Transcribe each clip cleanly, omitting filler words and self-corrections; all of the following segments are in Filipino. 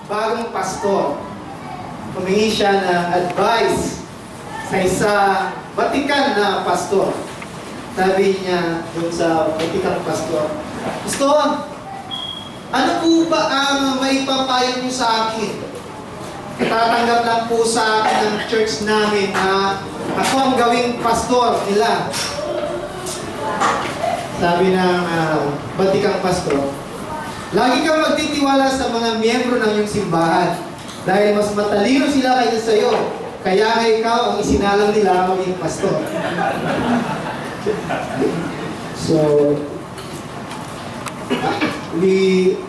bagong pastor. Humingi siya ng advice sa isang Vatican na pastor. Sabi niya dun sa Vatican pastor, "Pastor, ano po ba ang may papayo niyo sa akin? Tatanggap lang po sa akin ng church namin na ako ang gawing pastor nila." Sabi ng Vatican pastor, "Lagi kang magtitiwala sa mga miyembro ng iyong simbahan dahil mas matalino sila kaysa sa iyo. Kaya ikaw ang isinalang nila maging pastor." So,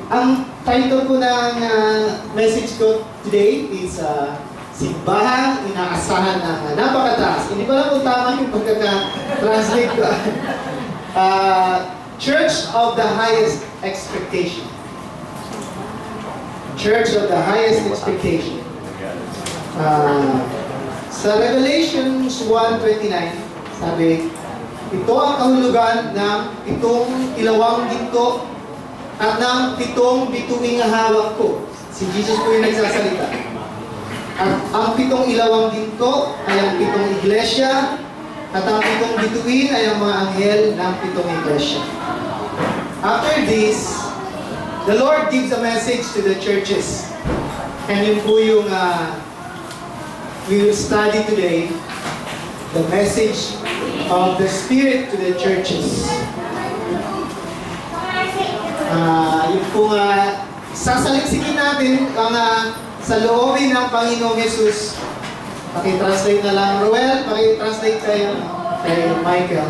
ang title ko ng message ko today is Simbahang Inaasahan ng Napakataas. Hindi ko alam kung tama yung pagkaka-translate ko. Church of the Highest Expectation. Church of the Highest Expectation. Sa Revelations 1:29, sabi, "Ito ang kahulugan ng 7 ilawang ginto at ng 7 bituing hawak ko." Si Jesus po yung nagsasalita. At ang 7 ilawang ginto ay ang 7 iglesia, at ang 7 bituin ay ang mga anghel ng 7 iglesia. After this, the Lord gives a message to the churches. And yun po yung we will study today, the message of the Spirit to the churches. Yun po sasaliksikin natin ang sa loobin ng Panginoong Jesus. Paki-translate na lang, Roel, paki-translate kayo kay Michael.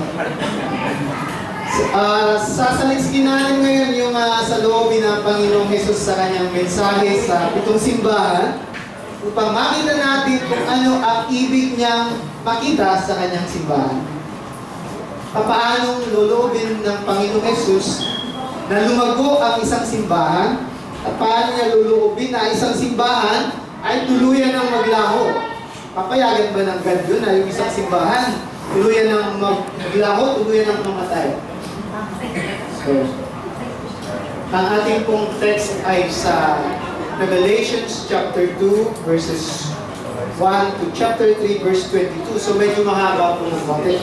Sasaliksikin natin ngayon yung sa loobin ng Panginoong Jesus sa kanyang mensahe sa 7 simbahan, upang makita natin kung ano ang ibig niyang makita sa kanyang simbahan. Paanong lulubin ng Panginoong Jesus na lumago ang isang simbahan, at paano niya lulubin na isang simbahan ay tuluyan ng maglaho. Papayagan ba ng God yun na yung isang simbahan tuluyan ng maglaho, tuluyan ng mamatay? So, ang ating pong text ay sa Revelations chapter 2 verses 1 to chapter 3 verse 22. So medyo mahaba po ng konti.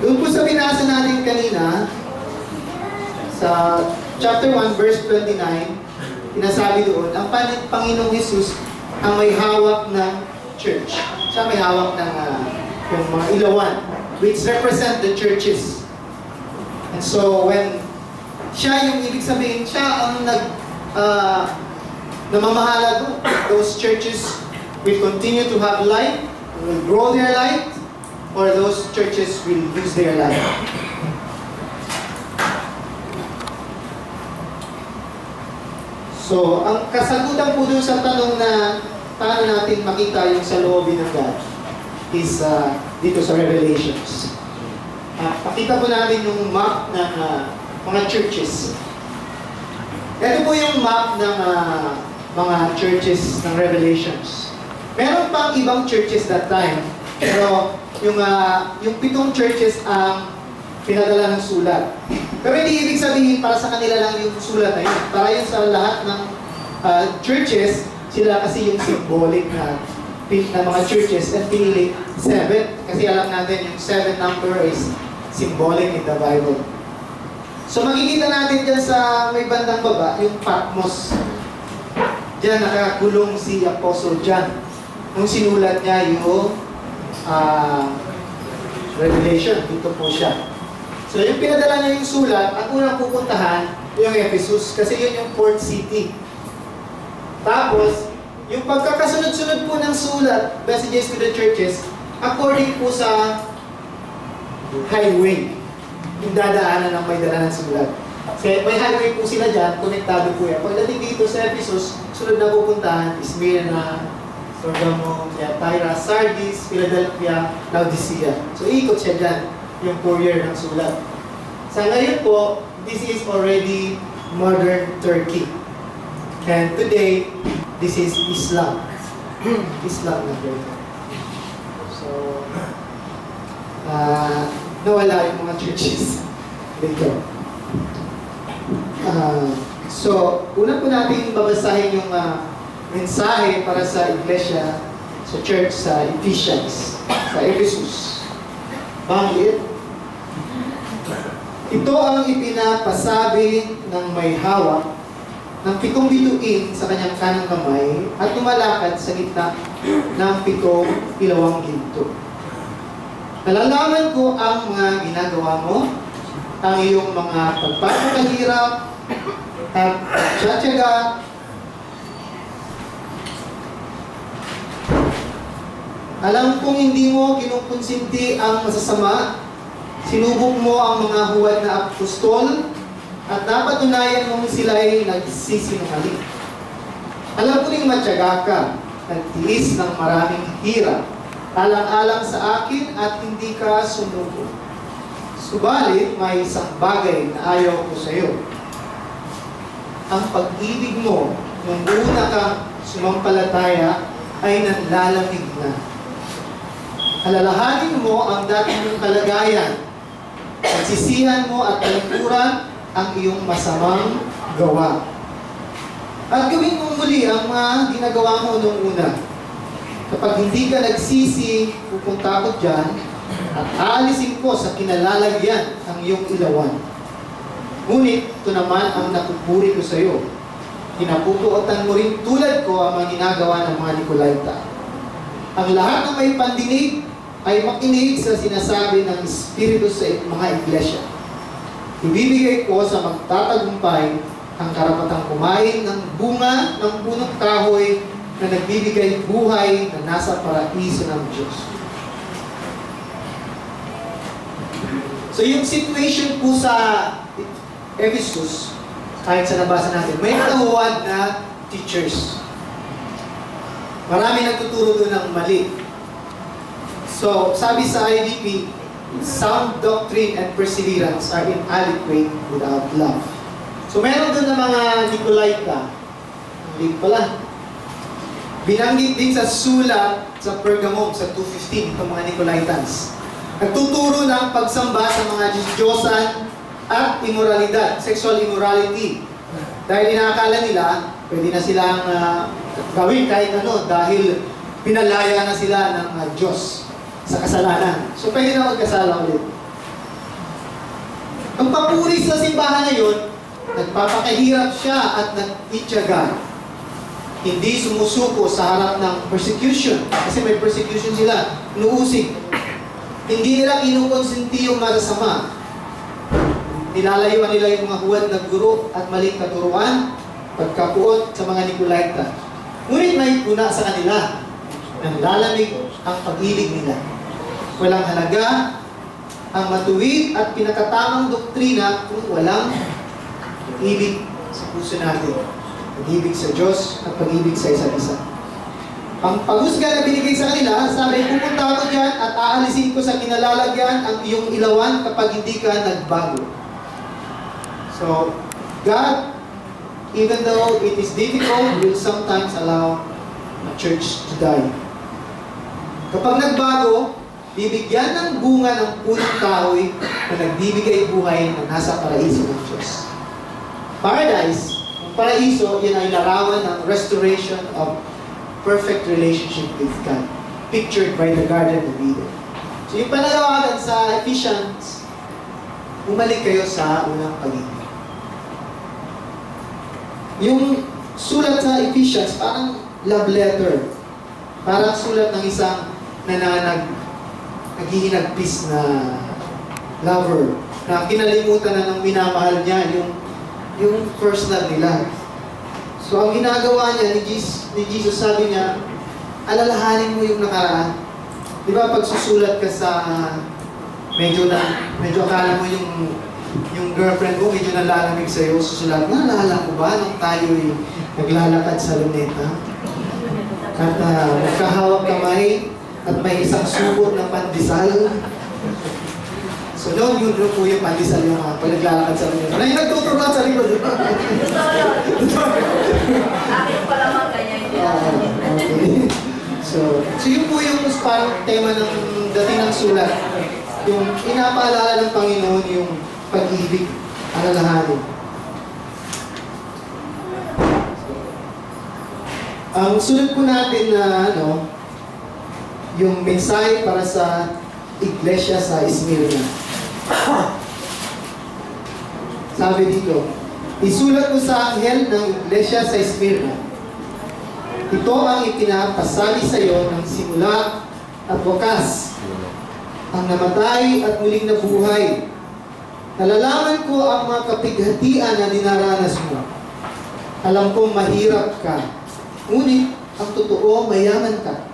Doon po sa binasa natin kanina, sa chapter 1 verse 29, pinasabi doon, ang Panginoong Jesus ang may hawak ng church. Siya may hawak ng yung mga ilawan, which represent the churches. And so when siya, yung ibig sabihin, siya ang namamahala doon. Those churches will continue to have light, will grow their light, or those churches will lose their light. So, ang kasagutan po doon sa tanong na paano natin makita yung sa loobin ng God is dito sa Revelations. Pakita po natin yung map ng mga churches. Ito po yung map ng mga churches ng Revelations. Meron pang ibang churches that time, pero yung 7 churches ang pinadala ng sulat. Pero hindi ibig sabihin para sa kanila lang yung sulat na yun. Para yun sa lahat ng churches, sila kasi yung symbolic na mga churches, at pinili 7. Kasi alam natin yung 7 number is symbolic in the Bible. So makikita natin dyan sa may bandang baba, yung Patmos. Diyan nakakulong si Apostle John. Nung sinulat niya yung Revelation, dito po siya. So yung pinadala niya yung sulat, ang unang pupuntahan, yung Ephesus, kasi yun yung port city. Tapos, yung pagkakasunod-sunod po ng sulat, messages to the churches, according po sa highway, yung dadaanan ng may dala ng sulat. Kasi may highway po sila dyan, konektado po yan. Pagdating dito sa Ephesus, sunod na pupuntahan, Smyrna, Pergamo, Thyatira, Sardis, Philadelphia, Laodicea. So ikot siya dyan, yung courier ng sulat. Sa ngayon po, this is already modern Turkey. And today, this is Islam. Islam na po. So, nawala yung mga churches dito. So, una po natin babasahin yung mensahe para sa iglesia, sa church, sa Ephesians, sa Ephesus. Bakit? Ito ang ipinapasabi ng may hawak ng 7 bituin sa kanyang kanang kamay at tumalakad sa gitna ng 7 ilawang ginto. Nalalaman ko ang mga ginagawa mo, ang iyong mga pagpapakahirap at pagtsatsaga. Alam kong hindi mo kinukonsinti ang masasama. Sinubok mo ang mga huwad na apostol at napatunayan mong sila'y nagsisinungaling. Alam ko rin matyaga ka, nagtiis ng maraming hirap, alang-alang sa akin at hindi ka sumuko. Subalit, may isang bagay na ayaw ko sa iyo. Ang pag-ibig mo nung una kang sumampalataya ay nanlalamig na. Alalahanin mo ang dati mong kalagayan. Pagsisihan mo at talikuran ang iyong masamang gawa. At gawin mong muli ang mga ginagawa mo noong una. Kapag hindi ka nagsisi, pupunta ako dyan at aalisin ko sa kinalalagyan ang iyong ilawan. Ngunit ito naman ang napupuri ko sa iyo. Kinapupuotan mo rin tulad ko ang mga ginagawa ng mga Nicolaita. Ang lahat ng may pandinig ay makinig sa sinasabi ng Espiritu sa mga iglesia. Ibibigay ko sa magtatagumpay ang karapatang kumain ng bunga ng punong kahoy na nagbibigay buhay na nasa paraiso ng Diyos. So yung situation po sa Ephesus, kahit sa nabasa natin, may kahuwad na teachers. Marami nagtuturo doon ng mali. So, sabi sa IDP, sound doctrine and perseverance are inadequate without love. So, meron doon ng mga Nicolaita. Hindi pala. Binanggit din sa sulat sa Pergamum, sa 2:15, itong mga Nicolaitans. Nagtuturo ng pagsamba sa mga Diyos-Diyosan at immoralidad, sexual immorality. Dahil inakala nila, pwede na silang gawin kahit ano dahil pinalaya na sila ng Diyos sa kasalanan. So pwede na magkasala ulit. Ang papuri sa simbahan na yun, nagpapakahirap siya at nag-ityaga. Hindi sumusuko sa harap ng persecution. Kasi may persecution sila. Inuusig. Hindi nila kinukonsinti yung masasama. Nilalayuan nila yung mga huwad na guro at maling katuruan, pagkapuot sa mga Nicolaita. Ngunit may puna sa kanila. Nanlalamig ang pag-ibig nila. Walang halaga ang matuwid at pinakatamang doktrina kung walang pag-ibig sa puso natin. Pag-ibig sa Diyos at pag-ibig sa isa't isa. Ang paghusga na binigay sa kanila, sabi, pupunta ako dyan at aalisin ko sa kinalalagyan ang iyong ilawan kapag hindi ka nagbago. So, God, even though it is difficult, will sometimes allow a church to die. Kapag nagbago, bibigyan ng bunga ng punong kahoy na nagbibigay buhay na nasa paraiso ng Diyos. Paradise, ang paraiso, yan ay larawan ng restoration of perfect relationship with God, pictured by the Garden of Eden. So yung panalawagan sa Ephesians, bumalik kayo sa unang pag-ibig. Yung sulat sa Ephesians, parang love letter. Parang sulat ng isang naghihinagpis na lover na kinalimutan na ng minamahal niya yung first love nila. So ang ginagawa niya ni Jesus sabi niya, alalahanin mo yung nakaraan. Di ba pag susulat ka sa medyo akala mo yung girlfriend mo medyo nalalamig sa'yo, susulat, naalala ko ba nung tayo'y naglalakad sa luneta? At magkahawak kamay at may isang subot na pandesal. So noon yun po yung pandesal yung pag naglalakad sa luneta. Na yung nagtuturuan sa likod. Akin pa naman kanya Okay. So yun po yung parang tema ng dating ng sulat. Yung pinapaalala ng Panginoon yung pag-ibig, alalahanin. Ang sunod po natin na yung mensahe para sa iglesia sa Smyrna. Sabi dito, isulat mo sa anghel ng iglesia sa Smyrna. Ito ang ipinapasabi sa iyo ng simula at wakas, ang namatay at muling nabuhay. Nalalaman ko ang mga kapighatian na dinaranas mo. Alam kong mahirap ka, ngunit ang totoo mayaman ka.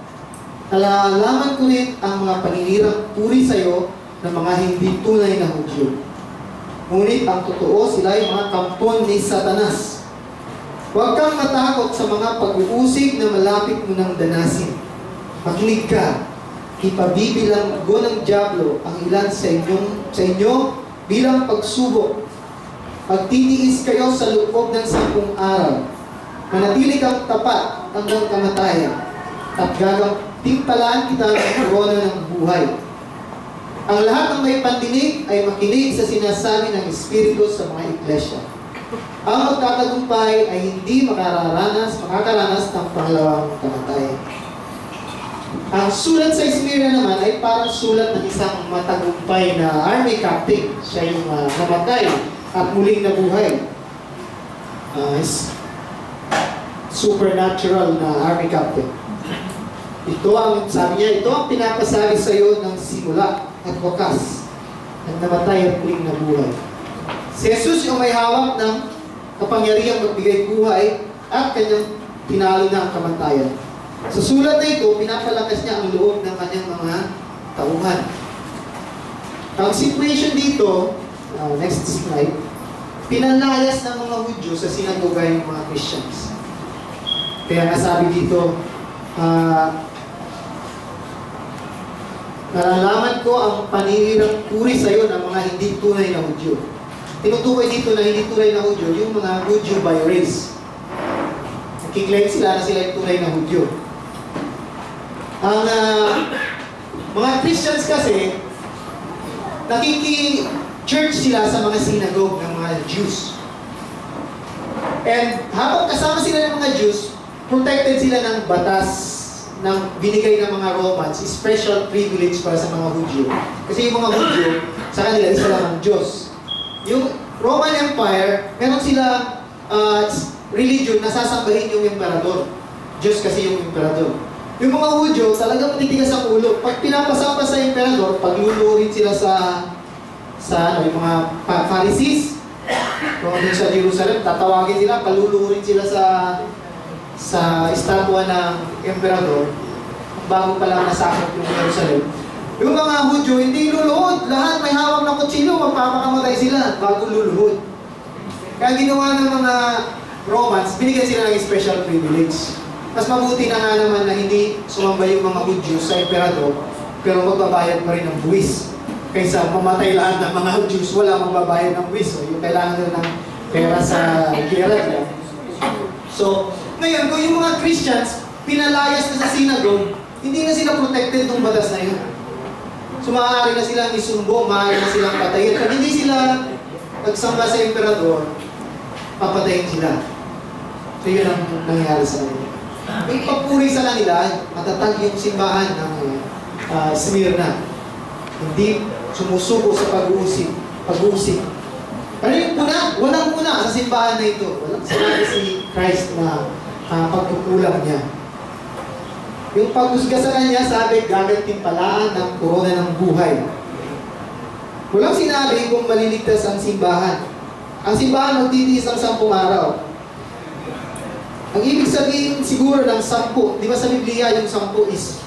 Nalalaman ko rin ang mga paninirang puri sa iyo ng mga hindi tunay na Hudyo. Ngunit ang totoo, sila ay mga kampon ni Satanas. Huwag kang matakot sa mga pag-uusig na malapit mo ng danasin. Makinig ka. Ipabibilang go ng Diablo ang ilan sa inyo bilang pagsubok. Pagtitiis kayo sa loob ng 10 araw. Manatili kang tapat hanggang kamatayan. At gagantimpalaan kita ng korona ng buhay. Ang lahat ng may pandinig ay makinig sa sinasabi ng Espiritu sa mga iglesia. Ang magtatagumpay ay hindi makakaranas ng pangalawang kamatayan. Ang sulat sa Smyrna naman ay parang sulat ng isang matagumpay na army captain. Siya yung namatay at muling nabuhay. Supernatural na army captain. Ito ang, sabi niya, ito ang pinapasabi sa iyo ng simula at wakas, ang namatay at muling nabuhay. Si Jesus yung may hawak ng kapangyarihang magbigay buhay at kanyang pinalo na ang kamatayan. Sa sulat na ito, pinapalakas niya ang loob ng kanyang mga tauhan. Ang situation dito, next slide, pinalayas ng mga Hudyo sa sinagoga yung mga Christians. Kaya nasabi dito, nalalaman ko ang paninirang puri sa iyo ng mga hindi tunay na Hudyo. Tinutukoy dito na hindi tunay na Hudyo, yung mga Hudyo by race. Nakiklaim sila na sila yung tunay na Hudyo. Ang mga Christians kasi, nakiki-church sila sa mga synagogue ng mga Jews. And habang kasama sila ng mga Jews, protected sila ng batas ng binigay ng mga Romans, special privilege para sa mga Hudyo. Kasi yung mga Hudyo, sa kanila, isa lang ang Diyos. Yung Roman Empire, meron sila religion na sasambahin yung emperador. Diyos kasi yung emperador. Yung mga Hudyo, talagang matitigas ang ulo. Pag pinapasampa sa emperador, paglulurin sila sa yung mga Pharisees, kung doon sa Jerusalem, tatawagin sila, palulurin sila sa estatwa ng emperador, bago pa lang nasakop yung Jerusalem. Yung mga Hudyo, hindi luluhod. Lahat may hawak na kutsilo, magpapakamatay sila bago luluhod. Kaya ginawa ng mga Romans, binigyan sila ng special privilege. Mas mabuti na nga naman na hindi sumambay yung mga Hudyo sa emperador, pero magbabayad pa rin ng buwis. Kaysa mamatay lahat ng mga Hudyo, wala magbabayad ng buwis. So, yung kailangan nila ng pera sa gera. So, ngayon, kung yung mga Christians, pinalayas na sa synagogue, hindi na sila protected ng batas na yun. So, maaari na silang isumbo, maaari na silang patayin. Pag hindi sila nagsamba sa emperador, papatayin sila. So, yun ang nangyari sa kanila. May pagpuri sa kanila, matatag yung simbahan ng Smyrna. Hindi sumusuko sa pag-uusig. Pero yung walang puna sa simbahan na ito. Walang sinabi si Christ na pagkukulang niya. Yung pag-usga sa kanya, sabi, gagantimpalaan ng korona ng buhay. Walang sinabi kung maliligtas ang simbahan. Ang simbahan magtitiis ng 10 araw. Ang ibig sabihin siguro ng 10, di ba sa Biblia yung 10 is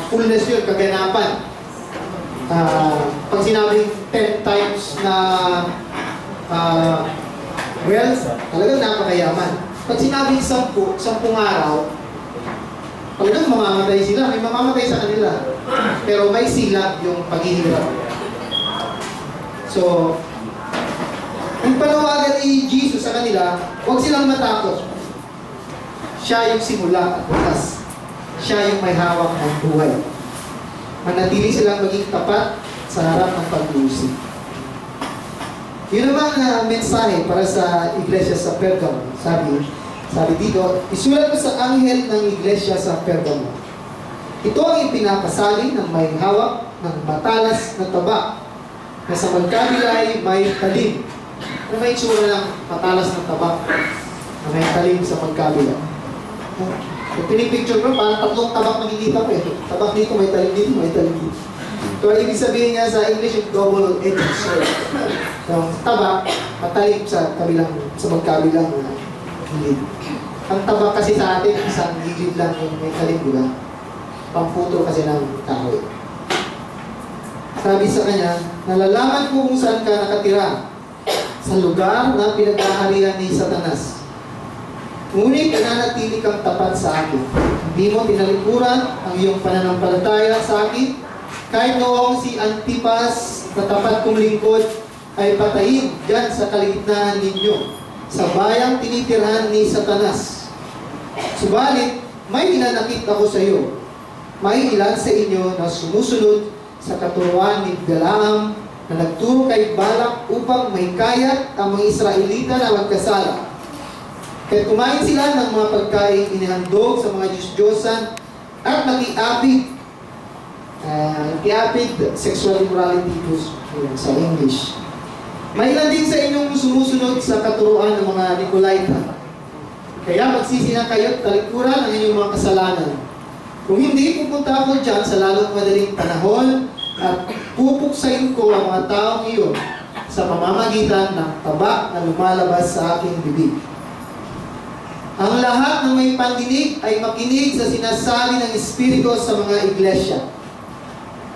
fullness yun, kaganapan. Pag sinabing 10 times na wealth, talagang napakayaman. Pag sinabing 10 araw, talagang mamamatay sila, may mamamatay sa kanila. Pero may sila yung paghihirap. So, yung panawagan ni Jesus sa kanila, huwag silang matakot. Siya yung simula at wakas. Siya yung may hawak ng buhay. Manatili silang maging tapat sa harap ng pag-uusig. Yun naman na mensahe para sa iglesia sa Pergamum. Sabi, Sabi dito, isulat ko sa anghel ng iglesia sa Pergamo. Ito ang ipinapasabi ng may hawak ng matalas na taba na sa magkabila ay may talim. Ano may itsura ng matalas na taba na may talim sa magkabila? Kung pinipicture ko, parang tatlong tabak nakikita ko eh. Tabak dito, may talim dito, may talim dito. So, ibig sabihin niya sa English, yung double-edged sword. Yung tabak, matalim sa kabilang, sa magkabilang gilid. Ang tabak kasi sa atin, isang gilid lang yung may talim, di ba? Pamputo kasi ng kahoy. Sabi sa kanya, nalalaman ko kung saan ka nakatira, sa lugar na pinagkaharian ni Satanas. Ngunit nananatili kang tapat sa akin. Hindi mo tinalikuran ang iyong pananampalataya sa akin, kahit noong si Antipas na tapat kong lingkod ay patayin dyan sa kaligtahan ninyo, sa bayang tinitirhan ni Satanas. Subalit, may hinanakit ako sa iyo. May ilan sa inyo na sumusunod sa katuruan ni Balaam na nagturo kay Balak upang may kayat ang mga Israelita na magkasala. Kaya kumain sila ng mga pagkain inihandog sa mga Diyos-Diyosan at nakiapid. Sexual immorality sa English. May ilan din sa inyong sumusunod sa katuruan ng mga Nicolaita. Kaya magsisi na kayo at talikuran ang inyong mga kasalanan. Kung hindi, pupunta ako dyan sa lalong madaling panahon at pupuksain ko ang mga taong iyon sa pamamagitan ng taba na lumalabas sa aking bibig. Ang lahat ng may pandinig ay makinig sa sinasabi ng Espiritu sa mga iglesia.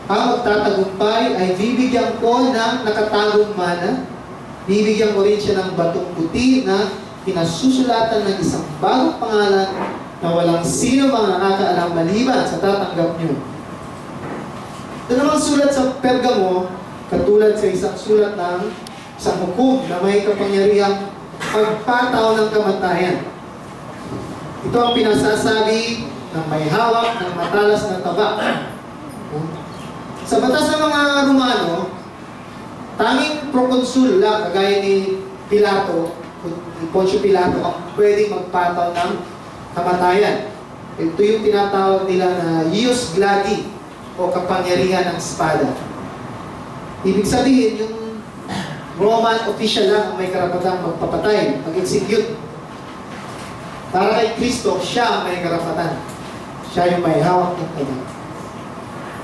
Ang magtatagumpay ay bibigyan ko ng nakatagong mana. Bibigyan ko rin siya ng batong puti na pinasusulatan ng isang bagong pangalan na walang sino mga nakakaalam maliban sa tatanggap niyo. Ito namang sulat sa Pergamo, katulad sa isang sulat ng isang hukom na may kapangyarihang pagpataw ng kamatayan. Ito ang pinasasabi ng may hawak ng matalas na taba. Sa batas ng mga Romano, tanging prokonsul lang, kagaya ni Pilato, ni Poncio Pilato, ang pwedeng magpataw ng kamatayan. Ito yung tinatawag nila na ius gladi o kapangyarihan ng espada. Ibig sabihin, yung Roman official lang ang may karapatang magpapatay, mag-execute. Para kay Kristo, siya ang may karapatan. Siya yung may hawak ng taba.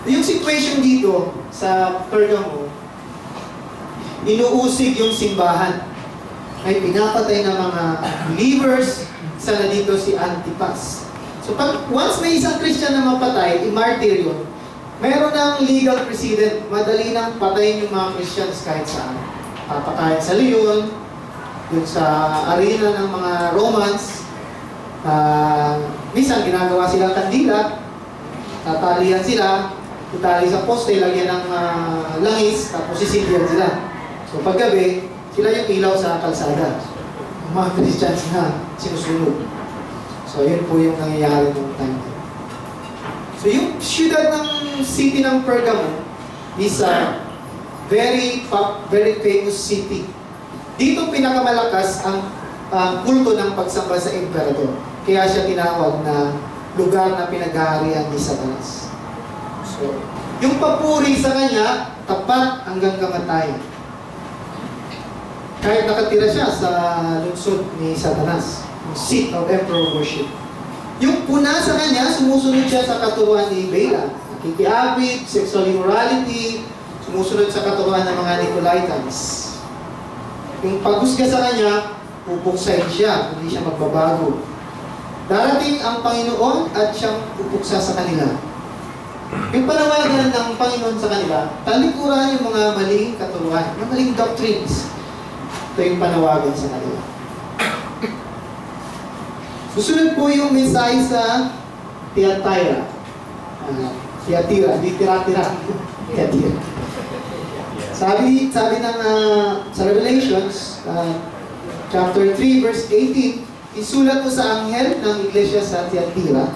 Yung situation dito sa Pergamo, inuusig yung simbahan. Ay pinapatay ng mga believers. Sana dito si Antipas. So once may isang Christian na mapatay, i-martyr yun, meron ng legal precedent, madali nang patayin yung mga Christians kahit saan. Papatayin sa leon, yun sa arena ng mga Romans. Minsan ginagawa sila kandila, tatalihan sila, itali sa poste, lagyan ng langis, tapos sisilyan sila. So paggabi, sila yung ilaw sa kalsada. Yung mga Christians na sinusunod. So yun po yung nangyayari noong time. So yung siyudad ng city ng Pergamo is a very famous city. Dito pinakamalakas ang kulto ng pagsamba sa emperador. Kaya siya tinawag na lugar na pinag-aarian ni Satanas. So, yung papuri sa kanya, tapat hanggang kamatayan. Kahit nakatira siya sa lungsod ni Satanas, yung seat of emperor worship. Yung puna sa kanya, sumusunod siya sa katuruan ni Balaam. Nakikiapid, sexual immorality, sumusunod sa katuruan ng mga Nicolaitans. Yung paghusga sa kanya, pupuksain siya, hindi siya magbabago. Darating ang Panginoon at siyang pupuksa sa kanila. Yung panawagan ng Panginoon sa kanila, talikuran yung mga maling katuruan, mga maling doctrines. Ito yung panawagan sa kanila. Susunod po yung mensahe sa Thyatira. Thyatira, di tira-tira. Thyatira. Sabi ng sa Revelations, chapter 3, verse 18, isulat mo sa anghel ng iglesia sa Thyatira.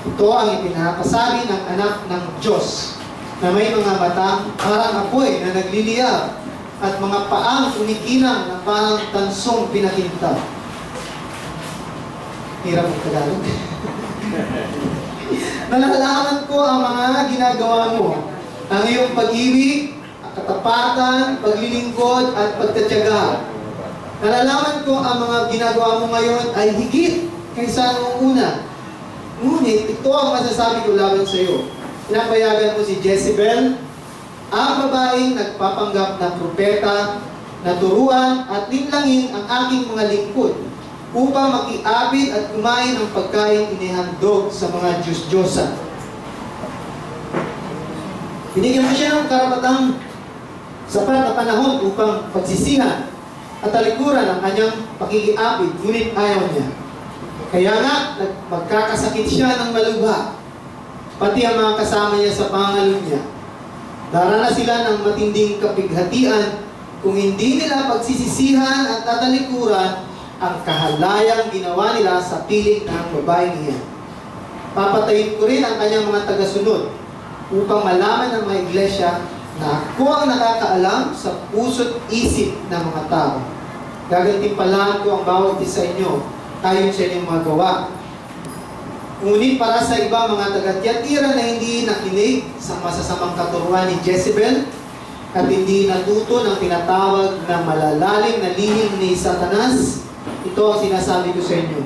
Ito ang ipinapasabi ng anak ng Diyos na may mga mata parang apoy na nagliliyab at mga paang kumikinang na parang tansong pinakinta. Hirap ang Tagalog. Nalalaman ko ang mga ginagawa mo, ang iyong pag-ibig, katapatan, paglilingkod, at pagtatyaga. Nalalaman ko ang mga ginagawa mo ngayon ay higit kaysa noong una. Ngunit ito ang masasabi ko laban sa iyo. Pinapayagan mo si Jezebel, ang babaeng nagpapanggap na propeta, na turuan at linlangin ang aking mga lingkod upang makiapid at kumain ng pagkain inihandog sa mga Diyos-Diyosan. Binigyan mo siya ng karapatang sapat na panahon upang pagsisihan at talikuran ang kanyang pakikiapid, ngunit ayaw niya. Kaya nga, magkakasakit siya ng malubha, pati ang mga kasama niya sa pangalo niya. Darana sila ng matinding kapighatian kung hindi nila pagsisisihan at tatalikuran ang kahalayang ginawa nila sa piling ng babaeng niya. Papatayin ko rin ang kanyang mga tagasunod upang malaman ng mga iglesia na ako ang nakakaalam sa puso't isip ng mga tao. Gagantimpalaan ko ang bawat isa sa inyo ayon sa inyong mga gawa. Ngunit para sa iba mga taga-Tiatira na hindi nakinig sa masasamang katuruan ni Jezebel at hindi natuto ng tinatawag na malalalim na lihim ni Satanas, ito ang sinasabi ko sa inyo.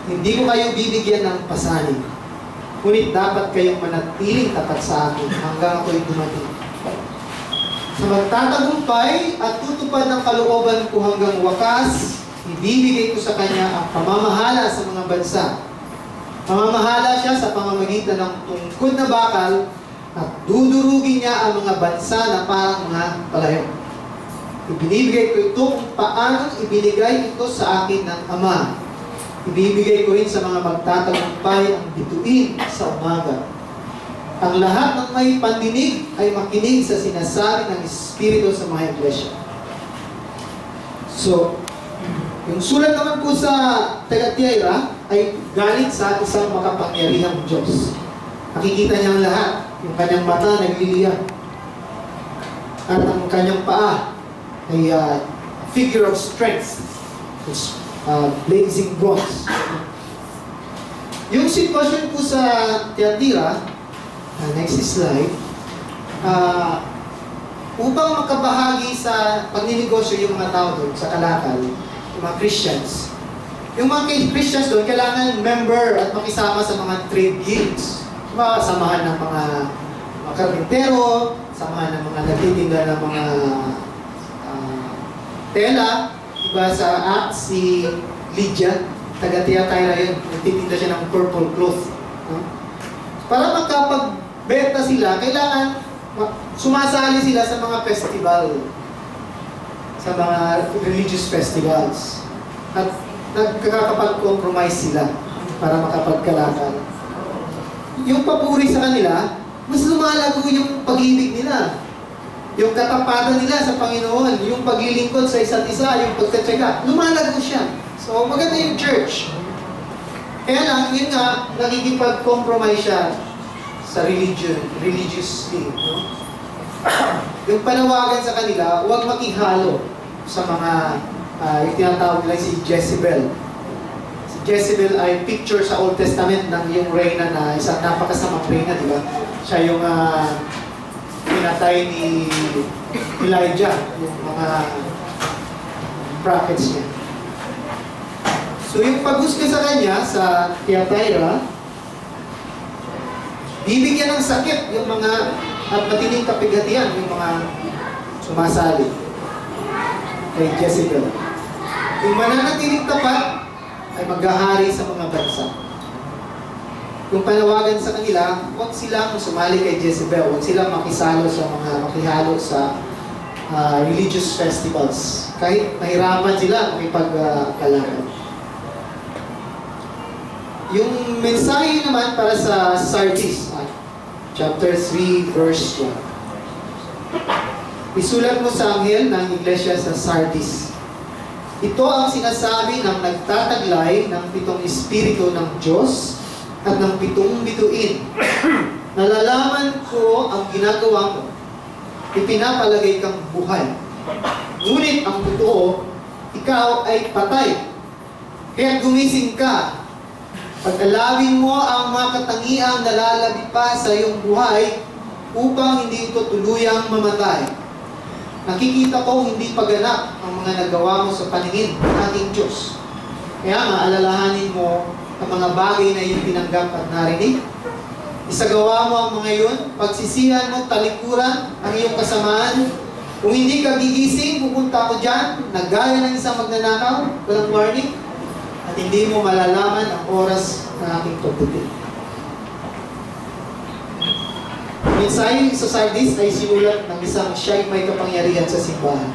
Hindi ko kayo bibigyan ng pasanin, ngunit dapat kayong manatiling tapat sa akin hanggang ako'y dumating. Sa magtatagumpay at tutupad ng kalooban ko hanggang wakas, ibibigay ko sa kanya ang pamamahala sa mga bansa. Mamamahala siya sa pamamagitan ng tungkod na bakal at dudurugin niya ang mga bansa na parang mga palayo. Ibinibigay ko ito kung paano ibinigay ito sa akin ng Ama. Ibibigay ko rin sa mga magtatagumpay ang bituin sa umaga. Ang lahat ng may pandinig ay makinig sa sinasabi ng Espiritu sa mga iglesia. So, yung sulat naman po sa taga-Tiatira ay galing sa isang makapangyarihang Diyos. Nakikita niya ang lahat. Yung kanyang mata nagliliyab. At ang kanyang paa ay figure of strength. Blazing bronze. Yung sitwasyon po sa Tiatira, next slide, upang makabahagi sa pagninegosyo yung mga tao doon, sa kalakal, yung mga Christians. Yung mga Christians doon, kailangan member at makisama sa mga trade guilds. Diba? Samahan ng mga karpintero, samahan ng mga nagtitinda ng mga tela. Diba sa Acts, si Lydia, taga-Tiatira yun, nagtitinda siya ng purple cloth. No? Para magkapagbenta sila, kailangan sumasali sila sa mga festival, sa mga religious festivals. At nagkakapag-compromise sila para makapagkalakal. Yung papuri sa kanila, mas lumalago yung pag-ibig nila. Yung katapatan nila sa Panginoon, yung paglilingkod sa isa't isa, yung pagtatyaga, lumalago siya. So, maganda yung church. Kaya lang, yun nga, nakikipag-compromise siya sa religiously. No? Yung panawagan sa kanila, huwag makihalo sa mga yung tinatawag nila si Jezebel. Si Jezebel ay picture sa Old Testament ng yung reyna na isang napakasamang reyna, di ba? Siya yung pinatay ni Elijah, yung mga prophets niya. So yung pag-husga sa kanya, sa Tiatira, bibigyan ng sakit yung mga at matining kapighatian, yung mga sumasali kay Jezebel. Yung mananatiling tapat ay maghahari sa mga bansa. Yung panawagan sa kanila, huwag silang sumali kay Jezebel, huwag silang makihalo sa religious festivals. Kahit nahirapan sila makipagkalaban. Yung mensahe naman para sa Sardis, chapter 3, verse 1. Isulat mo sa anghel ng iglesia sa Sardis. Ito ang sinasabi ng nagtataglay ng 7 espiritu ng Diyos at ng 7 bituin. Nalalaman ko ang ginagawa mo. Ipinapalagay kang buhay. Ngunit ang totoo, ikaw ay patay. Kaya gumising ka Pag-alawin mo ang mga katangiang nalalabit pa sa iyong buhay upang hindi ito tuluyang mamatay. Nakikita ko hindi paganap ang mga nagawa mo sa paningin ng ating Diyos. Kaya nga, alalahanin mo ang mga bagay na iyong tinanggap at narinig. Isagawa mo ang mga iyon, pagsisihan mo, talikuran ang iyong kasamaan. Kung hindi ka gigising, pupunta ako dyan, nagaya ng isang magnanakaw, walang warning, at hindi mo malalaman ang oras ng aking pagdating. Minsan sa Sardis ay sinulat ng isang siya'y may kapangyarihan sa simbahan.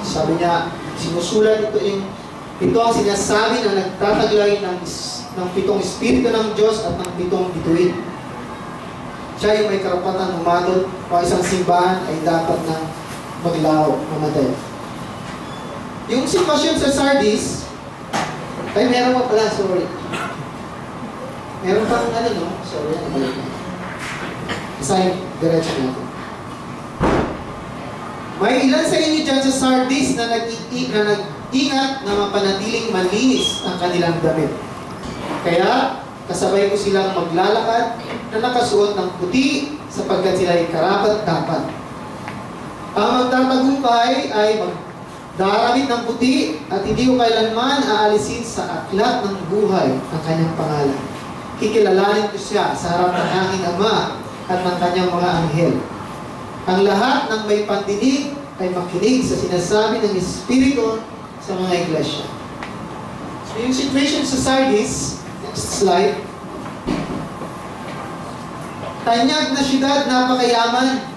Sabi niya, sinusulat ito ang sinasabi na nagtataglay ng 7 Espiritu ng Diyos at ng 7 bituin. Siya yung may karapatan humatol o isang simbahan ay dapat na maglaho, mamatay. Yung sitwasyon sa Sardis, ay meron pa pala, sorry. Meron pang sorry, Isa'y diretso natin. May ilan sa inyo dyan sa Sardis na nag-ingat na mapanatiling malinis ang kanilang damit. Kaya, kasabay ko silang maglalakad na nakasuot ng puti sapagkat sila ay karapat-dapat. Ang magtatagumpay ay magdaramit ng puti at hindi ko kailanman aalisin sa aklat ng buhay ang kanyang pangalan. Kikilalanin ko siya sa harap ng aking Ama at ng kanyang mga anghel. Ang lahat ng may pandinig ay makinig sa sinasabi ng Espiritu sa mga iglesia. So yung situation sa Sardis, next slide. Tanyag na syudad, napakayaman.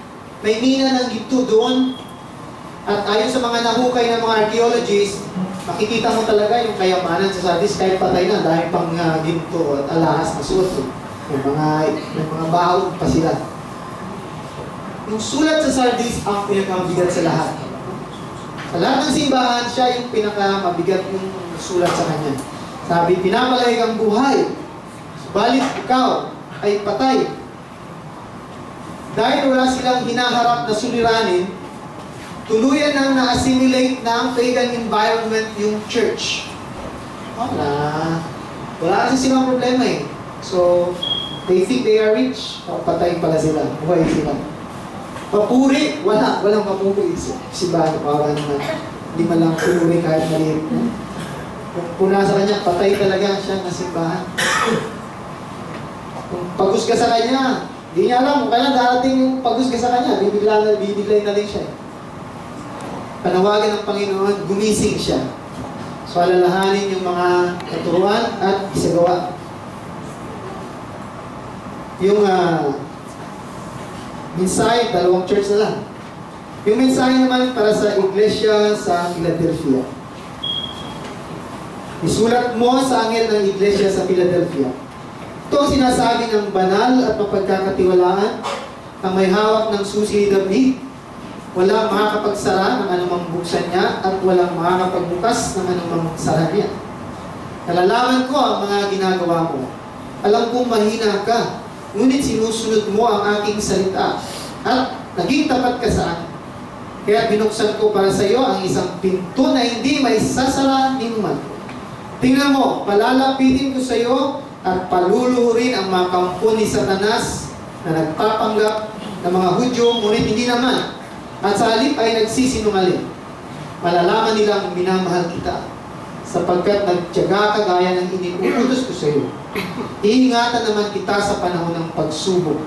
May mina ng ginto doon. At ayon sa mga nahukay ng mga archaeologists, makikita mo talaga yung kayamanan sa Sardis kahit patay na dahil pang ginto at alahas na suot. May mga bahaw pa sila. Yung sulat sa Sardis ang pinakamabigat sa lahat. Sa lahat ng simbahan, siya yung pinakamabigat yung sulat sa kanya. Sabi, pinapalay kang buhay, subalit ikaw ay patay. Dahil wala silang hinaharap na suliranin, tuluyan nang na-assimilate ng pagan environment yung church. Wala kasi silang problema eh. So, they think they are rich. Patay pala sila. Buhay sila. Papuri, walang papuri. Si Bano, kawa naman. Hindi man lang papuri kahit maliit. Kung puna sa kanya, patay talaga siya na simbahan. Kung pagus ka sa kanya, hindi niya alam kung kailan darating yung pagus ka sa kanya, bibiglay na din siya. Panawagan ng Panginoon, gumising siya. So alalahanin yung mga katuruan at isagawa. Yung mensahe, 2 church na lang. Yung mensahe naman para sa iglesia sa Philadelphia. Isulat mo sa anghel ng iglesia sa Philadelphia. Ito ang sinasabi ng banal at mapagkakatiwalaan ang may hawak ng susi ni David. Walang makakapagsara ng anumang buksan niya at walang makakapagbukas ng anumang sara niya. Nalalaman ko ang mga ginagawa mo. Alam kong mahina ka, ngunit sinusunod mo ang aking salita at naging tapat ka sa akin. Kaya binuksan ko para sa iyo ang isang pinto na hindi may sasara ni man. Tingnan mo, palalapitin ko sa iyo at paluluhurin ang mga kampo ni Satanas na nagpapanggap ng mga Hudyo, ngunit hindi naman. At sa halip ay nagsisinungaling. Malalaman nilang minamahal kita sapagkat nagtiyaga ka gaya ng iniuutos ko sa iyo. Iingatan naman kita sa panahon ng pagsubok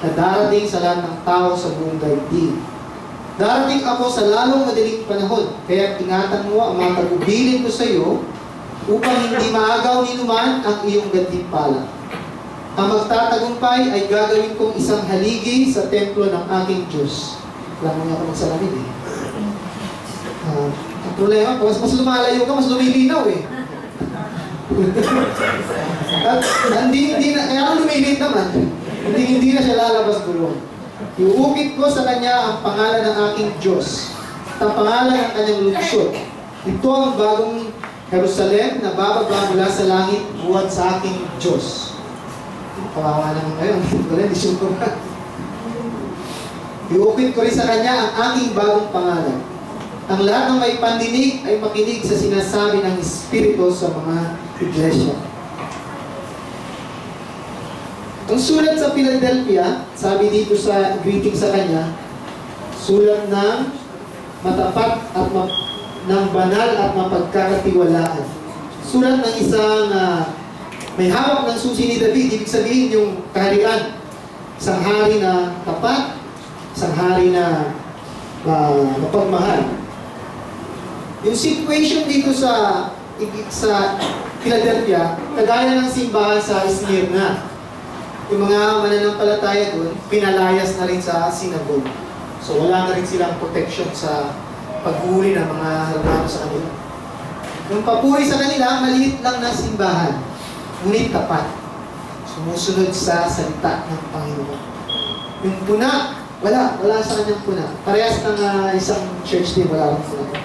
na darating sa lahat ng tao sa buong daigdig. Darating ako sa lalong madaling panahon, kaya ingatan mo ang mga tagubilin ko sa iyo upang hindi maagaw ni numan ang iyong gantimpala. Ang magtatagumpay ay gagawin kong isang haligi sa templo ng aking Diyos. Alam mo nga ako magsalamin eh. Ang problema, mas lumalayo ka, mas lumilinaw eh. At hindi na, kaya lumilid naman, hindi na siya lalabas gulong. Iuukit ko sa kanya ang pangalan ng aking Diyos at ang pangalan ng kanyang lungsod. Ito ang bagong Jerusalem na bababa mula sa langit buhat sa aking Diyos. Kawawa naman ngayon. Wala, di sure ko ba? Iukit ko rin sa kanya ang aking bagong pangalan. Ang lahat ng may pandinig ay makinig sa sinasabi ng Espiritu sa mga iglesia. Ang sulat sa Philadelphia, sabi dito sa greeting sa kanya, sulat ng matapat at ng banal at mapagkakatiwalaan. Sulat ng isang may hawak ng susi ni David, ibig sabihin yung kaharian. Isang hari na tapat, isang hari na mapagmahal. Yung situation dito sa Philadelphia, kagaya ng simbahan sa Smyrna. Yung mga mananampalataya doon, pinalayas na rin sa synagogue. So wala na rin silang protection sa paghuli ng mga reklamo sa kanila. Yung papuri sa kanila, maliit lang na simbahan, ngunit tapat. Sumusunod sa salita ng Panginoon. Yung puna, wala sa kanyang puna. Parehas ng isang church din, wala rin puna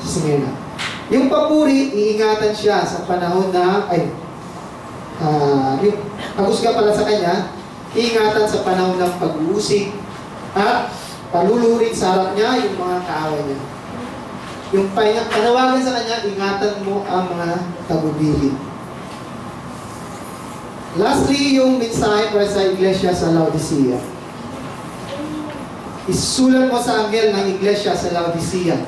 sa Smyrna. Yung papuri, iingatan siya sa panahon na, yung pag-usga pala sa kanya, iingatan sa panahon ng pag-uusig at palulurin sa harap niya yung mga kaaway niya. Yung panawagan sa kanya, ingatan mo ang mga tagubilin. Lastly, yung mensahe para sa iglesia sa Laodicea. Isulat mo sa anghel ng iglesia sa Laodicea.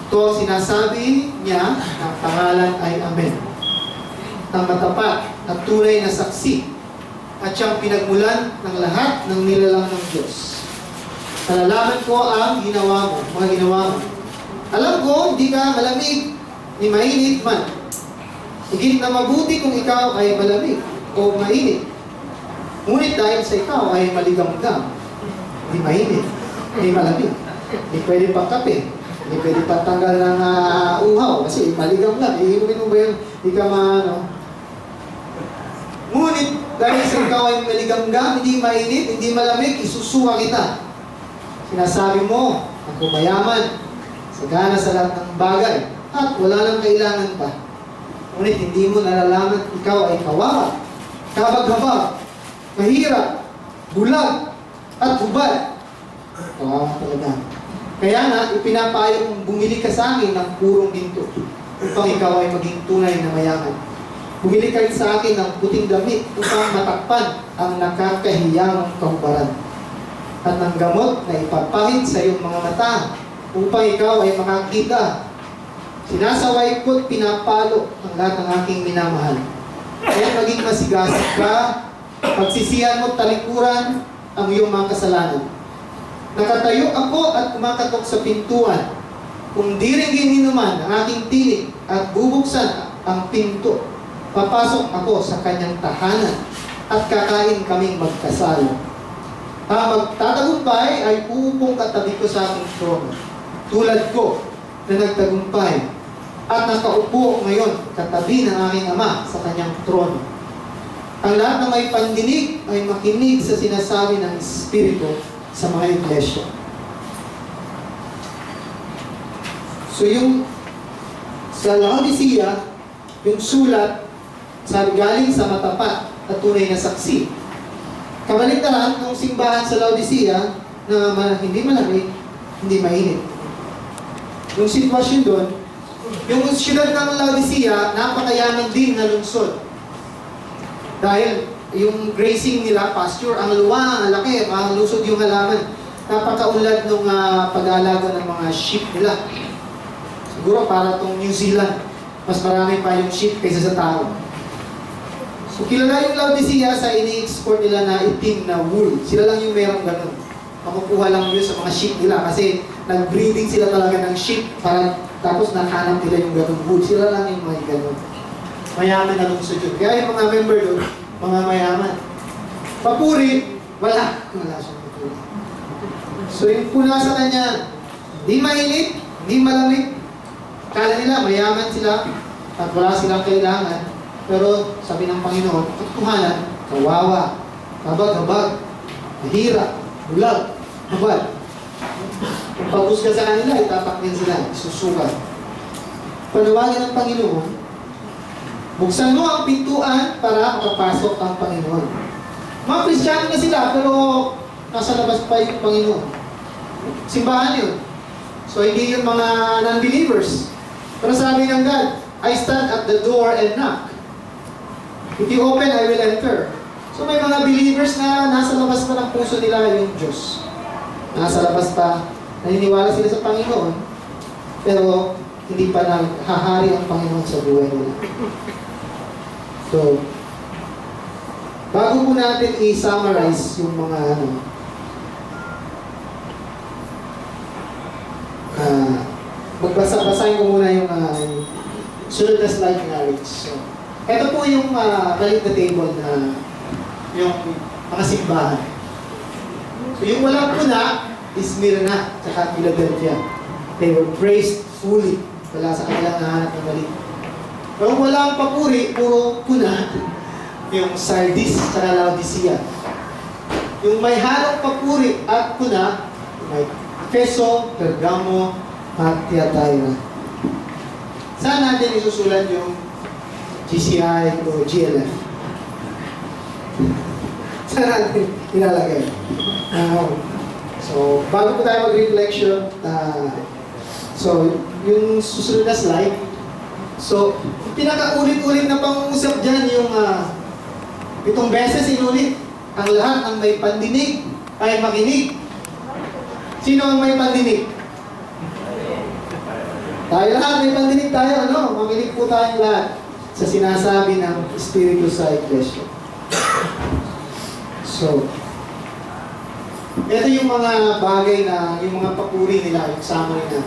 Ito ang sinasabi niya, ang pangalan ay Amen. Ang matapat at tunay na saksi at siyang pinagmulan ng lahat ng nilalang ng Diyos. Nalalaman ko ang ginawa mo, mga ginawa mo. Alam ko, hindi ka malamig, ni mainit man. Higit na mabuti kung ikaw ay malamig o mainit. Ngunit dahil sa ikaw ay maligamgam, hindi mainit, hindi malamig. Hindi pwede pang kape, hindi pwede pang tanggal ng uhaw, kasi maligam lang. Iinumin mo ba yun? Hindi ka Ngunit dahil sa ikaw ay maligamgam, hindi mainit, hindi malamig, isusuka kita. Sinasabi mo, ako mayaman, sagana sa lahat ng bagay, at wala nang kailangan pa. Ngunit hindi mo nalalaman, ikaw ay kawawa, kabag-habag, mahirap, bulag, at hubad. Kawawa talaga. Kaya nga, ipinapayo kong bumili ka sa akin ng purong ginto, upang ikaw ay maging tunay na mayaman. Bumili ka rin sa akin ng puting damit upang matakpan ang nakakahiyang kahubaran. At ng gamot na ipapahid sa iyong mga mata upang ikaw ay makakita. Sinasaway ko't pinapalo ang lahat ng aking minamahal. Kaya maging masigasig ka, pagsisihan mo't talikuran ang iyong mga kasalanan. Nakatayo ako at kumakatok sa pintuan. Kung diringgin ninuman ang aking tinig at bubuksan ang pinto, papasok ako sa kanyang tahanan at kakain kaming magkasalo. Magtatagumpay ay uupong katabi ko sa aking trono, tulad ko na nagtagumpay at nakaupo ngayon katabi ng aking ama sa kanyang trono. Ang lahat na may pandinig ay makinig sa sinasabi ng Espiritu sa mga iglesia. So yung sa Laodicea, yung sulat, sabi galing sa matapat at tunay na saksi. Kabaligtaran ng simbahan sa Laodicea na hindi malamig, hindi mainit. Yung sitwasyon doon, yung siyudad ng Laodicea, napakayaman din na lungsod. Dahil yung grazing nila, pasture, ang luwang, ang laki, ang lusod yung halaman. Napakaunlad ng pag-aalaga ng mga sheep nila. Siguro para itong New Zealand, mas marami pa yung sheep kaysa sa tao. So kilala yung Laodicea sa ini-export nila na itim na wool. Sila lang yung merong ganun. Makukuha lang yun sa mga sheep nila kasi nag-breeding sila talaga ng sheep para tapos nakahanap nila yung ganun wool. Sila lang yung mga ganun. Mayaman na lungsod yun. Kaya yung mga member doon, mga mayaman. Papuri, wala. Wala siyang papuri. So yung puna sa kanya, di mainit, di malamig. Kala nila mayaman sila at wala silang kailangan. Pero sabi ng Panginoon, katotohanan, kawawa, habag-habag, mahirap, bulag, habad. Kung pag-usga sa kanila, itataknin sila, isusukat. Panawagan ng Panginoon, buksan mo ang pintuan para makapasok ang Panginoon. Mga Kristiyano na sila, pero nasa labas pa yung Panginoon. Simbahan yun. So hindi yung mga non-believers. Pero sabi ng God, I stand at the door and knock. If you open, I will enter. So may mga believers na nasa labas pa ng puso nila yung Diyos. Nasa labas pa, naniniwala sila sa Panginoon, pero hindi pa naghahari ang Panginoon sa buhay nila. So, bago po natin i-summarize yung mga basahin ko muna yung sunod na slide narrates. So, ito po yung kalit na table na yung mga simbahan. So, yung walang puna is Smyrna at Philadelphia. They were praised fully. Wala sa kanilang nahanap ng mali. Pero walang papuri, puro puna, yung Sardis at Laodicea. Yung may halong papuri at puna, may Efeso, Pergamo, at Thyatira. Saan natin isusulat yung GCI o GLF? Saan natin ilalagay? So, bago po tayo mag-reflection, so, yung susunod na slide, so, pinakaulit-ulit na pang-usap dyan yung 7 beses inulit ang lahat ng may pandinig ay makinig. Sino ang may pandinig? Tayo lahat, may pandinig tayo, ano? Makinig po tayong lahat sa sinasabi ng Espiritu sa Iglesia. So, ito yung mga bagay na, yung mga papuri nila, yung summary na.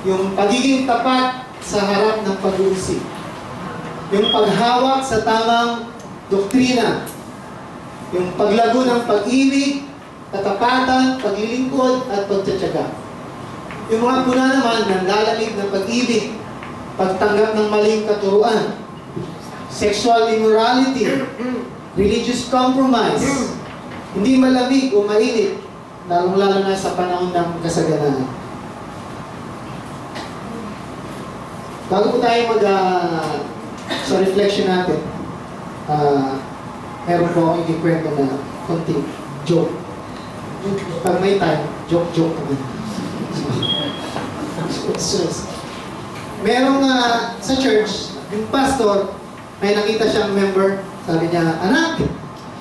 Yung pagiging tapat sa harap ng pag-uusig. Yung paghawak sa tamang doktrina. Yung paglago ng pag-ibig, katapatan, paglilingkod, at pagtsatsaga. Yung mga puna naman, nanlalamig ng pag-ibig, pagtanggap ng maling katuruan, sexual immorality, religious compromise, hindi malamig o mainit, lalong-lalo na sa panahon ng kasaganaan. Bago po tayo sa reflection natin, meron po akong ikikwento na konting joke. Pag may time, joke naman. Merong sa church, yung pastor, may nakita siyang member, sabi niya, anak,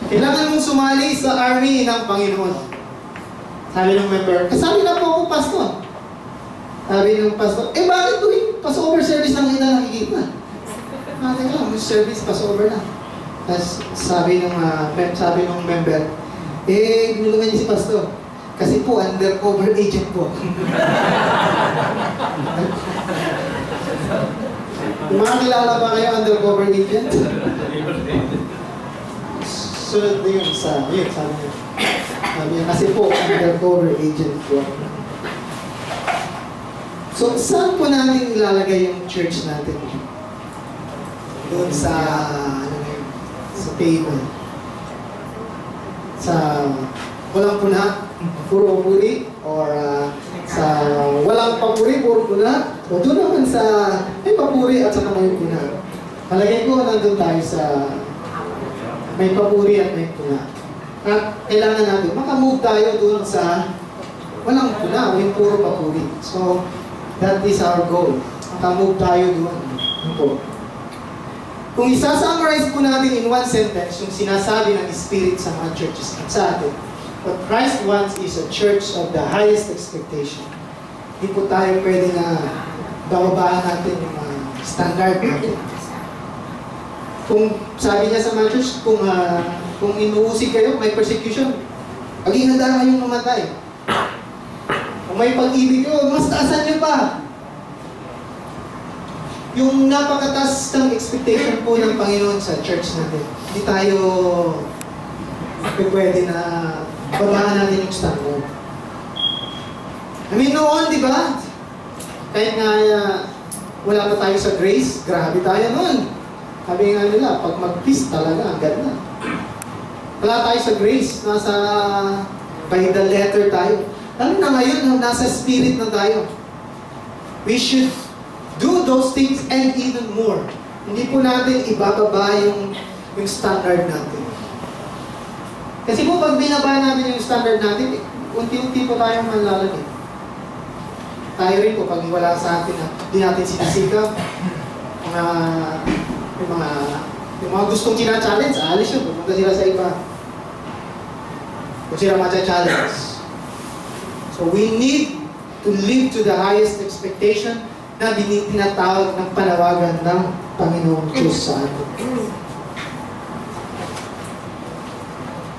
kailangan mong sumali sa army ng Panginoon. Sabi ng member, sabi na po ako, pastor. Sabi ng pastor, bakit tuwing Passover service lang kita nakikita? Teka, service, Passover na. Tapos sabi ng member, binulungan niya si pastor. Kasi po, undercover agent po. Mga kilala ba kayo undercover agent? Sunod na yun sa, sabi niya, kasi po, undercover agent po. So, saan po natin ilalagay yung church natin? Doon sa, sa table. Sa walang puna, puro puri, or sa walang papuri, puro puna, o doon naman sa may papuri at saka may puna. Palagay ko, nandun tayo sa may papuri at may puna. At kailangan natin, makamove tayo doon sa walang puna, o yung puro papuri. So, that is our goal. Makamove tayo doon. Kung isa-summarize po natin in one sentence, yung sinasabi ng Spirit sa mga churches at sa atin, what Christ wants is a church of the highest expectation. Hindi po tayo pwede na bababaan natin yung standard natin. Kung sabi niya sa mga church, kung inuusig kayo, may persecution, maging handa kayong mamatay. Kung may pag-ibig kayo, mas taasan niyo pa. Yung napakataas ng expectation po ng Panginoon sa church natin. Hindi tayo pwede na babaan natin yung standard. I mean, noon, di ba? Kahit nga wala pa tayo sa grace, grabe tayo noon. Sabi nga nila, pag mag-peace talaga, ang ganda. Wala tayo sa grace, nasa by the letter tayo. Lalo na ngayon, nasa spirit na tayo. We should do those things and even more. Hindi po natin ibababa yung standard natin. Kasi po pag binaba natin yung standard natin, unti-unti po tayong manlalamig. Tayo rin po pag wala sa atin na hindi natin sinasikap, yung Yung mga gustong tina-challenge, alis yun. Pumunta sila sa iba. Kung sila matcha-challenge. So we need to live to the highest expectation na tinatawag ng panawagan ng Panginoong Diyos sa atin.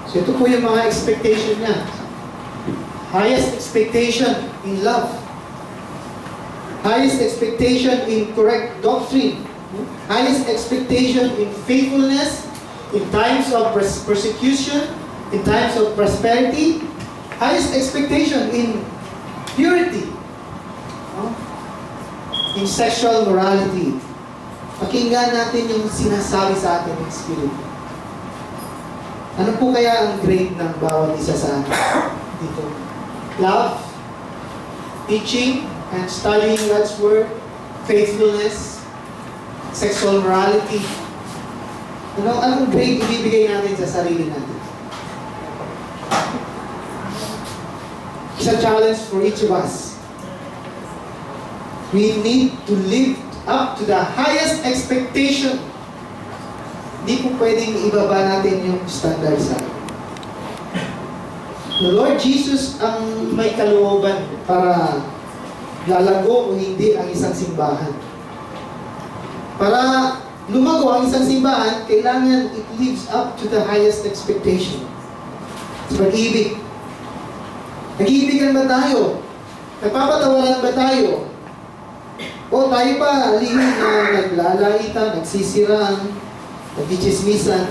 So ito po yung mga expectation niya. Highest expectation in love. Highest expectation in correct doctrine. Highest expectation in faithfulness, in times of persecution, in times of prosperity. Highest expectation in purity. In sexual morality. Pakinggan natin yung sinasabi sa atin ng Spirit. Ano po kaya ang grade ng bawat isa sa atin dito? Love, teaching, and studying God's Word, faithfulness, sexual morality. Anong grade ibibigay natin sa sarili natin? It's a challenge for each of us. We need to live up to the highest expectation. Hindi po pwedeng ibaba natin yung standard sa atin. The Lord Jesus ang may kalooban para lalago o hindi ang isang simbahan. Para lumago ang isang simbahan, kailangan it lives up to the highest expectation. Sa pag-ibig. Nag-iibigan ba tayo? Nagpapatawaran ba tayo? O tayo pa, lihim na naglalaitan, nagsisiraan, nagdichismisan.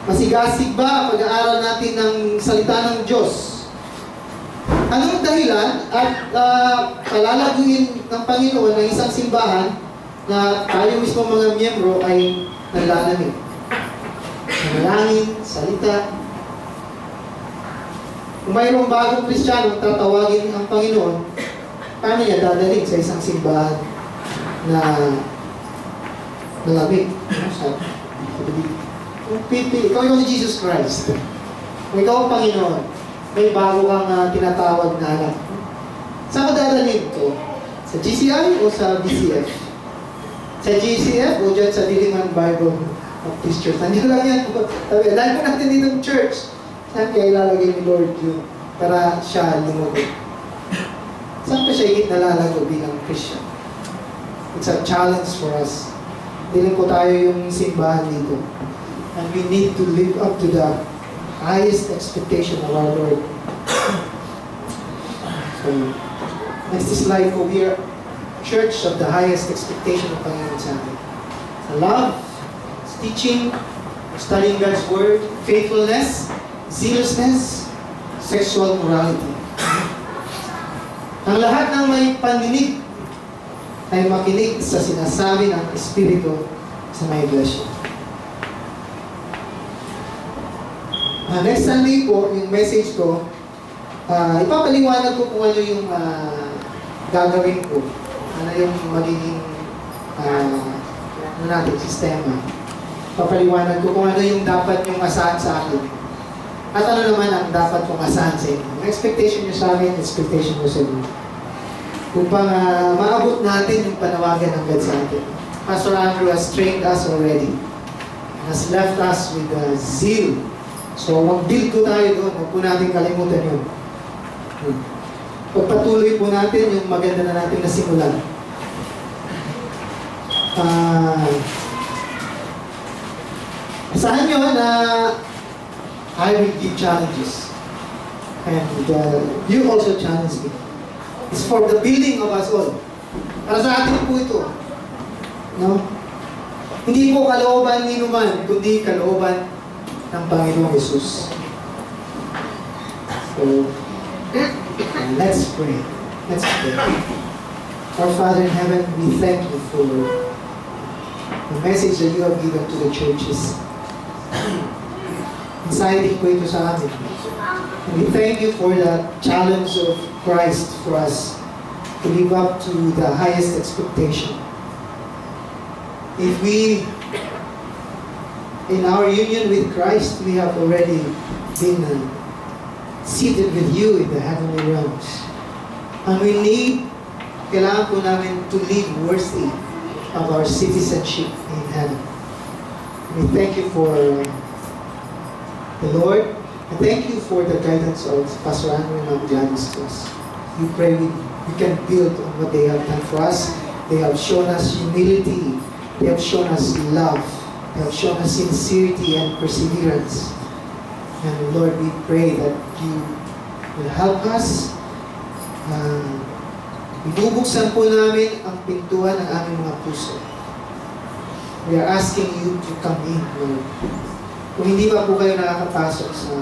Masigasig ba ang pag-aaral natin ng salita ng Diyos? Anong dahilan at palalaguin ng Panginoon ng isang simbahan na tayo mismo mga miyembro ay nanlalamig? Manalangin, salita. Kung mayroong bagong Kristiyano tatawagin ang Panginoon, paano niya dadalhin sa isang simbahan na nalamig? Ikaw yung si Jesus Christ. Kung ikaw ang Panginoon, may bago kang tinatawag na anak. Saan mo dadalhin ito? Sa GCI o sa BCF? Sa GCF o dyan sa Diliman Bible Baptist Church? Nandiyo lang yan. Dahil po natin dito ng church. Saan kaya ilalagay ni Lord yun para siya lumago? Saan pa siya higit nalalago bilang Christian? It's a challenge for us. Hindi po tayo yung simbahan dito. And we need to live up to the highest expectation of our Lord. So, next slide po here. Church of the highest expectation of Panginoon sa atin. Love, teaching, studying God's Word, faithfulness, zealousness, sexual morality. Ang lahat ng may pandinig ay makinig sa sinasabi ng Espiritu sa mga iglesia. Next Sunday po, yung message ko, ipapaliwanag ko kung ano yung gagawin ko. Ano yung magiging sistema. Ipapaliwanag ko kung ano yung dapat yung asahan sa akin. At ano naman ang dapat kong asahan sa inyo. Yung expectation nyo sa akin, expectation nyo sa inyo. Upang maabot natin yung panawagan ng God sa atin. Pastor Andrew has trained us already. Has left us with zeal. So, mag-build ko tayo doon. Huwag po natin kalimutan yun. Pagpatuloy po natin yung maganda na natin na simulan. Asahan nyo na I will give challenges. And you also challenge me. It's for the building of us all. Para sa atin po ito. No? Hindi po kalooban ni Numan, kundi kalooban ng Panginoong Jesus. So, let's pray. Let's pray. Our Father in heaven, we thank you for the message that you have given to the churches. Exciting po ito sa atin. And we thank you for the challenge of Christ for us to live up to the highest expectation. If we, in our union with Christ, we have already been seated with you in the heavenly realms. And we need, kailangan po namin to live worthy of our citizenship in heaven. We thank you for the Lord. And thank you for the guidance of Pastor Andrew and Gladys to us. We pray we can build on what they have done for us. They have shown us humility. They have shown us love. They have shown us sincerity and perseverance. And Lord, we pray that you will help us. Binubuksan po namin ang pintuan ng aming mga puso. We are asking you to come in, Lord. Kung hindi pa po kayo nakakapasok sa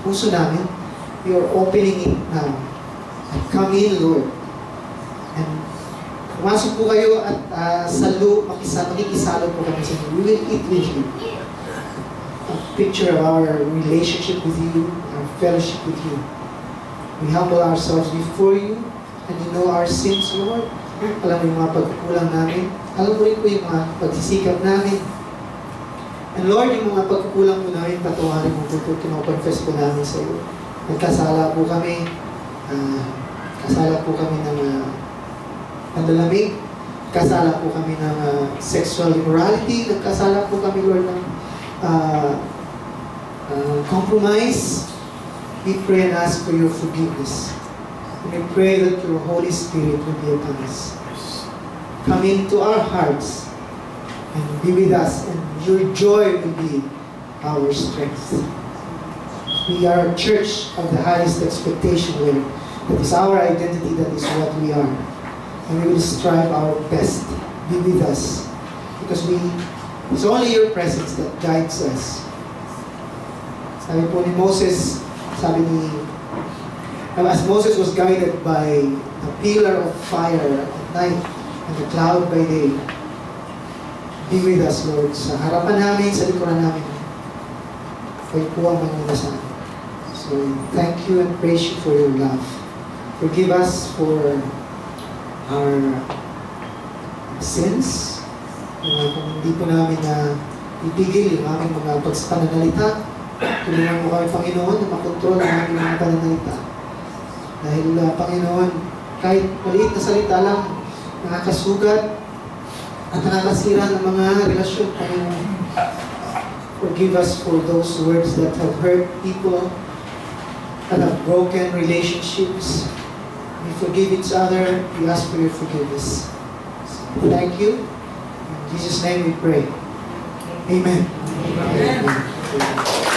puso namin, we are opening it now. And come in, Lord. And pumasok po kayo at makikisalo po kami sa inyo. We will eat with you. A picture of our relationship with you, our fellowship with you. We humble ourselves before you, and you know our sins, Lord. Alam mo yung mga pagkukulang namin. Alam mo rin po yung mga pagsisikap namin. And Lord, yung mga pagkukulang po namin, patawarin mo po, kinoconfess po namin sa iyo. Nagkasala po kami. Kasala po kami ng pandalamig. Kasala po kami ng sexual immorality. Nagkasala po kami, Lord, ng compromise. We pray and ask for your forgiveness. And we pray that your Holy Spirit will be upon us. Come into our hearts and be with us, and your joy will be our strength. We are a church of the highest expectation, Lord. That is our identity, that is what we are. And we will strive our best. Be with us. Because it's only your presence that guides us. Sabi po ni Moses, as Moses was guided by the pillar of fire at night and the cloud by day, be with us, Lord, sa harapan namin, sa likuran namin. Kayo po ang manguna sa amin. So, thank you and praise you for your love. Forgive us for our sins. Kung hindi po namin ipigil yung aming mga pananalita, tulungan mo kami, Panginoon, na makontrol ang aming mga pananalita. Dahil, Panginoon, kahit maliit na salita lang, nakakasugat at nakakasira ng mga relasyon, Panginoon. Forgive us for those words that have hurt people, that have broken relationships. We forgive each other. We ask for your forgiveness. So, thank you. In Jesus' name we pray. Amen. Amen. Amen.